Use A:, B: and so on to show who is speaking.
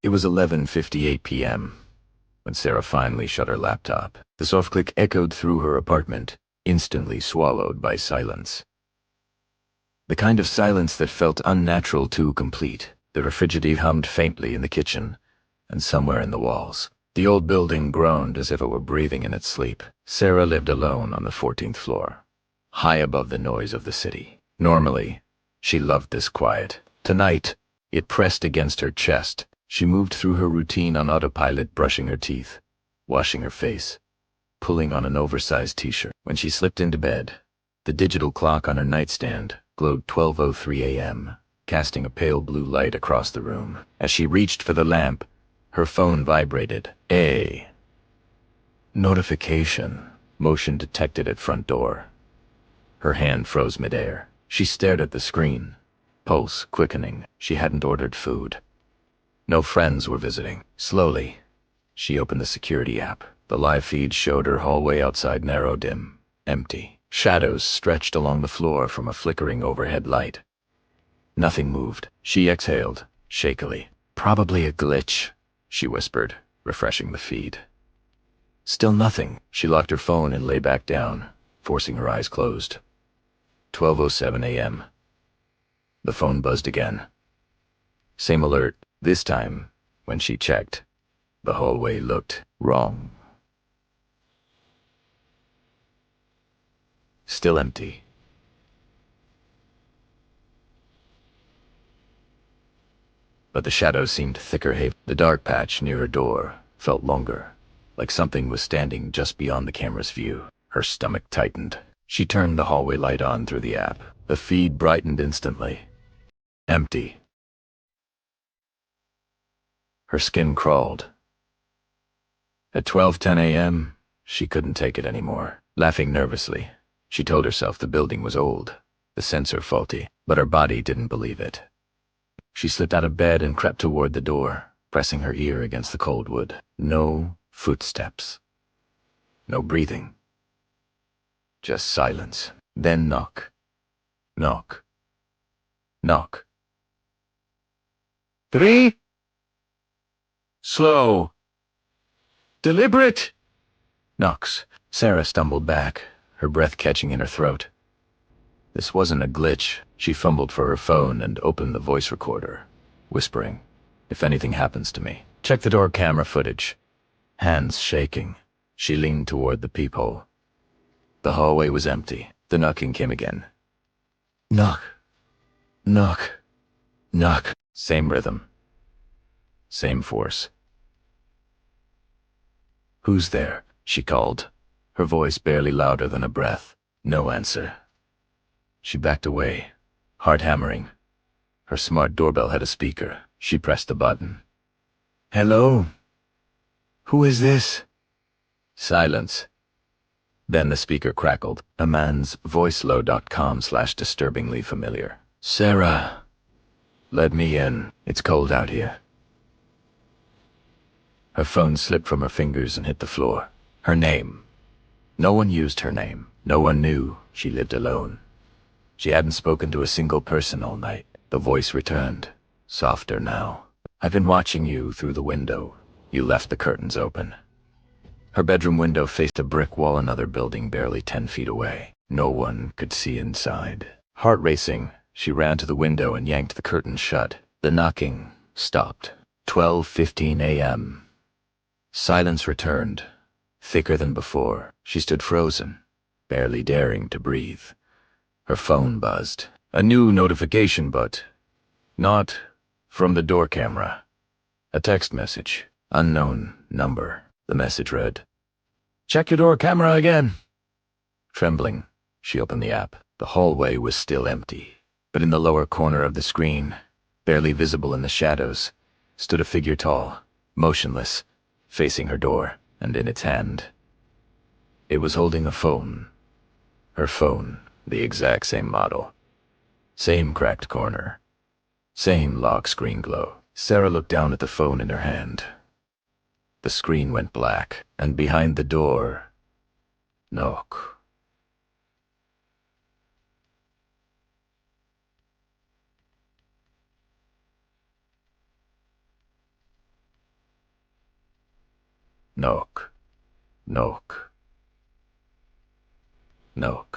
A: It was 11:58 p.m. when Sarah finally shut her laptop. The soft click echoed through her apartment, instantly swallowed by silence. The kind of silence that felt unnatural too complete. The refrigerator hummed faintly in the kitchen, and somewhere in the walls. The old building groaned as if it were breathing in its sleep. Sarah lived alone on the 14th floor, high above the noise of the city. Normally, she loved this quiet. Tonight, it pressed against her chest. She moved through her routine on autopilot, brushing her teeth, washing her face, pulling on an oversized t-shirt. When she slipped into bed, the digital clock on her nightstand glowed 12:03 a.m., casting a pale blue light across the room. As she reached for the lamp, her phone vibrated. A notification. Motion detected at front door. Her hand froze midair. She stared at the screen, pulse quickening. She hadn't ordered food. No friends were visiting. Slowly, she opened the security app. The live feed showed her hallway outside narrow, dim, empty. Shadows stretched along the floor from a flickering overhead light. Nothing moved. She exhaled, shakily. Probably a glitch, she whispered, refreshing the feed. Still nothing. She locked her phone and lay back down, forcing her eyes closed. 12:07 a.m. The phone buzzed again. Same alert. This time, when she checked, the hallway looked wrong. Still empty. But the shadows seemed thicker. The dark patch near her door felt longer, like something was standing just beyond the camera's view. Her stomach tightened. She turned the hallway light on through the app. The feed brightened instantly. Empty. Her skin crawled. At 12:10 a.m., she couldn't take it anymore. Laughing nervously, she told herself the building was old, the sensor faulty, but her body didn't believe it. She slipped out of bed and crept toward the door, pressing her ear against the cold wood. No footsteps. No breathing. Just silence. Then knock. Knock. Knock. 3? Slow. Deliberate. Knocks. Sarah stumbled back, her breath catching in her throat. This wasn't a glitch. She fumbled for her phone and opened the voice recorder, whispering, "If anything happens to me, check the door camera footage." Hands shaking, she leaned toward the peephole. The hallway was empty. The knocking came again. Knock. Knock. Knock. Same rhythm. Same force. "Who's there?" she called, her voice barely louder than a breath. No answer. She backed away, heart hammering. Her smart doorbell had a speaker. She pressed the button. "Hello? Who is this?" Silence. Then the speaker crackled, a man's voicelow.com/disturbingly familiar. "Sarah, let me in. It's cold out here." Her phone slipped from her fingers and hit the floor. Her name. No one used her name. No one knew she lived alone. She hadn't spoken to a single person all night. The voice returned, softer now. "I've been watching you through the window. You left the curtains open." Her bedroom window faced a brick wall, another building barely 10 feet away. No one could see inside. Heart racing, she ran to the window and yanked the curtains shut. The knocking stopped. 12:15 a.m. Silence returned, thicker than before. She stood frozen, barely daring to breathe. Her phone buzzed. A new notification, but not from the door camera. A text message. Unknown number. The message read, "Check your door camera again." Trembling, she opened the app. The hallway was still empty, but in the lower corner of the screen, barely visible in the shadows, stood a figure tall, motionless, facing her door, and in its hand, it was holding a phone. Her phone, the exact same model. Same cracked corner. Same lock screen glow. Sarah looked down at the phone in her hand. The screen went black, and behind the door, knock. Knock. Knock. Knock.